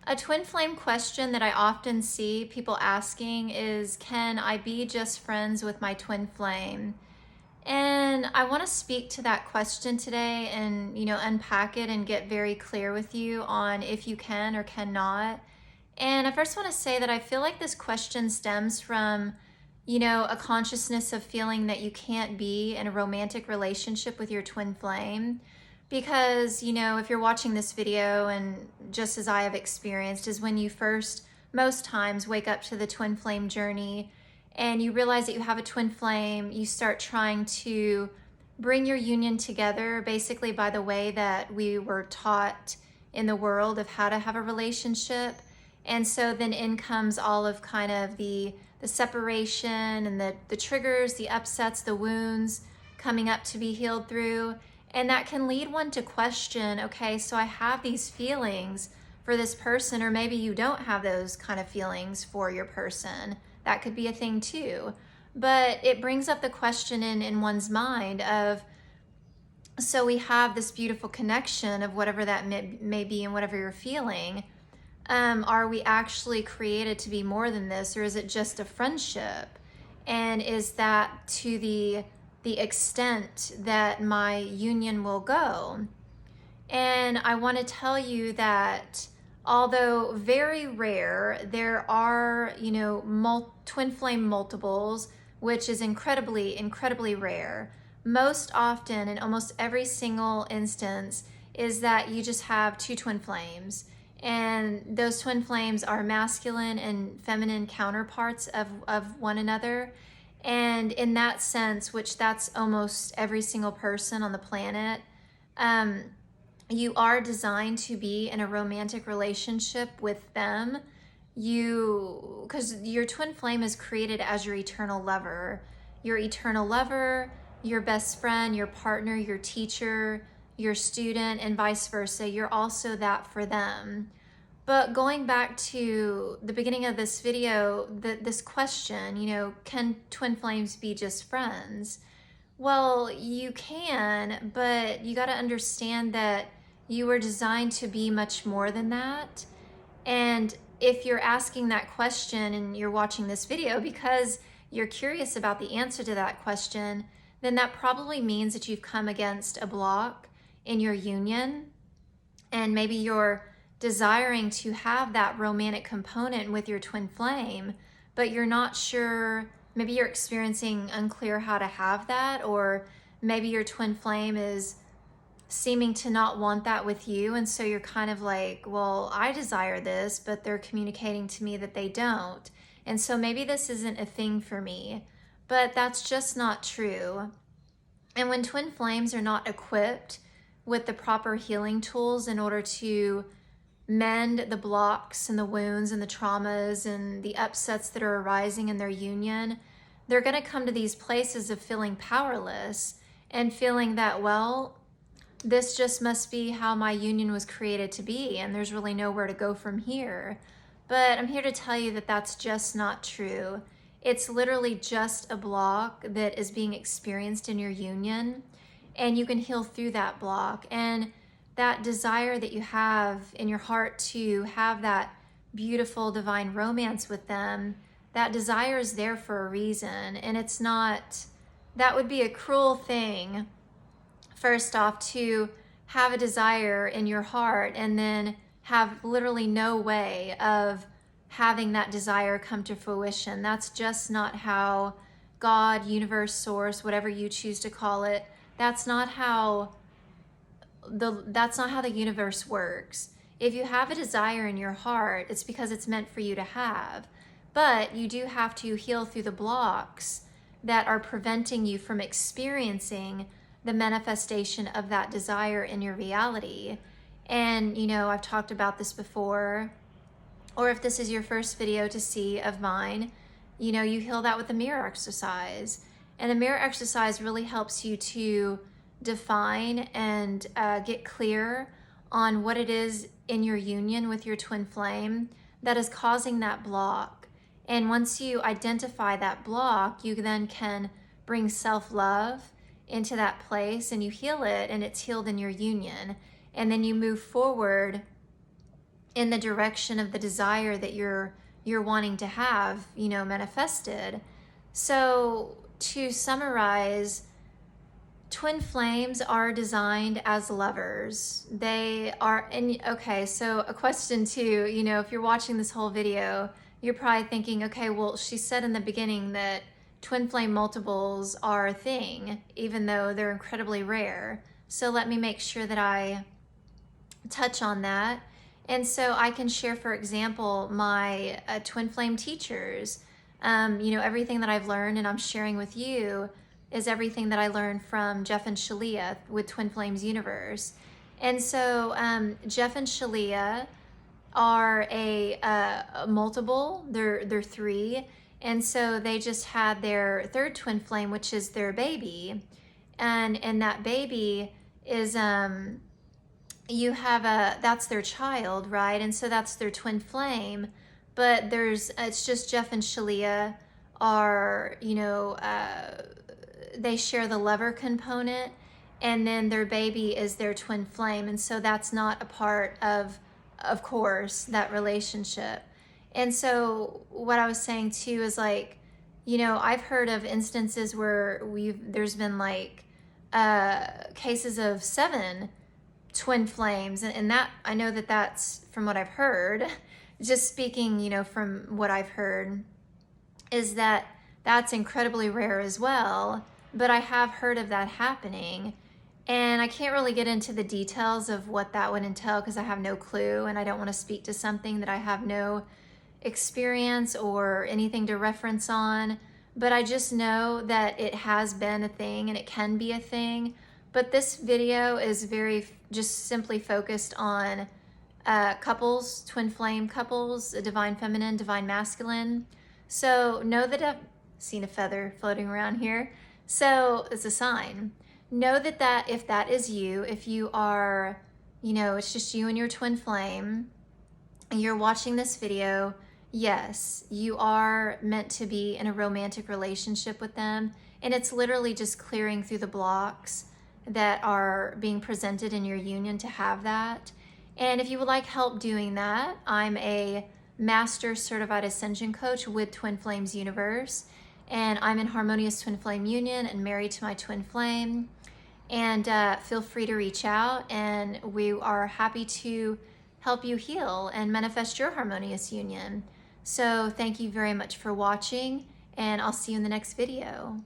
A twin flame question that I often see people asking is, can I be just friends with my twin flame? And I want to speak to that question today and, unpack it and get very clear with you on if you can or cannot. And I first want to say that I feel like this question stems from, a consciousness of feeling that you can't be in a romantic relationship with your twin flame. Because, if you're watching this video, and just as I have experienced, is when you first, most times, wake up to the twin flame journey and you realize that you have a twin flame, you start trying to bring your union together basically by the way that we were taught in the world of how to have a relationship. And so then in comes all of kind of the separation and the triggers, the upsets, the wounds coming up to be healed through. And that can lead one to question, okay, so I have these feelings for this person, or maybe you don't have those kind of feelings for your person. That could be a thing too. But it brings up the question in one's mind of, so we have this beautiful connection of whatever that may be and whatever you're feeling. Are we actually created to be more than this, or is it just a friendship? And is that to the extent that my union will go? And I want to tell you that although very rare, there are, twin flame multiples, which is incredibly, incredibly rare. Most often, in almost every single instance, is that you just have two twin flames. And those twin flames are masculine and feminine counterparts of one another. And in that sense, which that's almost every single person on the planet, you are designed to be in a romantic relationship with them. Because your twin flame is created as your eternal lover, your best friend, your partner, your teacher, your student, and vice versa. You're also that for them. But going back to the beginning of this video, this question, can twin flames be just friends? Well, you can, but you got to understand that you were designed to be much more than that. And if you're asking that question and you're watching this video because you're curious about the answer to that question, then that probably means that you've come against a block in your union, and maybe you're desiring to have that romantic component with your twin flame, but you're not sure. Maybe you're experiencing unclear how to have that, or maybe your twin flame is seeming to not want that with you. And so you're kind of like, well, I desire this, but they're communicating to me that they don't. And so maybe this isn't a thing for me, but that's just not true. And when twin flames are not equipped with the proper healing tools in order to mend the blocks and the wounds and the traumas and the upsets that are arising in their union, they're going to come to these places of feeling powerless and feeling that, well, this just must be how my union was created to be, and there's really nowhere to go from here. But I'm here to tell you that that's just not true. It's literally just a block that is being experienced in your union, and you can heal through that block. And that desire that you have in your heart to have that beautiful divine romance with them, that desire is there for a reason. And it's not, that would be a cruel thing, first off, to have a desire in your heart and then have literally no way of having that desire come to fruition. That's just not how God, universe, source, whatever you choose to call it, that's not how the universe works. If you have a desire in your heart, it's because it's meant for you to have. But you do have to heal through the blocks that are preventing you from experiencing the manifestation of that desire in your reality. And, I've talked about this before, or if this is your first video to see of mine, you heal that with the mirror exercise. And the mirror exercise really helps you to define and get clear on what it is in your union with your twin flame that is causing that block. And once you identify that block, you then can bring self-love into that place and you heal it, and it's healed in your union. And then you move forward in the direction of the desire that you're wanting to have, manifested. So to summarize, twin flames are designed as lovers. They are, and okay, so a question too, if you're watching this whole video, you're probably thinking, okay, well, she said in the beginning that twin flame multiples are a thing, even though they're incredibly rare. So let me make sure that I touch on that. And so I can share, for example, my twin flame teachers. Everything that I've learned and I'm sharing with you is everything that I learned from Jeff and Shalia with Twin Flames Universe. And so Jeff and Shalia are a multiple. They're three. And so they just had their third twin flame, which is their baby. And that baby is that's their child, right? And so that's their twin flame. But it's just Jeff and Shalia are, they share the lover component, and then their baby is their twin flame. And so that's not a part of course, that relationship. And so what I was saying too is like, I've heard of instances where there's been like cases of 7 twin flames, and that I know that's from what I've heard. Just speaking, from what I've heard, is that's incredibly rare as well. But I have heard of that happening, and I can't really get into the details of what that would entail because I have no clue, and I don't want to speak to something that I have no experience or anything to reference on. But I just know that it has been a thing and it can be a thing. But this video is very just simply focused on couples, twin flame couples, a divine feminine, divine masculine. So know that I've seen a feather floating around here. So it's a sign. Know that if that is you, if you are, it's just you and your twin flame, and you're watching this video, yes, you are meant to be in a romantic relationship with them. And it's literally just clearing through the blocks that are being presented in your union to have that. And if you would like help doing that, I'm a master certified ascension coach with Twin Flames Universe, and I'm in Harmonious Twin Flame Union and married to my twin flame. And feel free to reach out, and we are happy to help you heal and manifest your harmonious union. So thank you very much for watching, and I'll see you in the next video.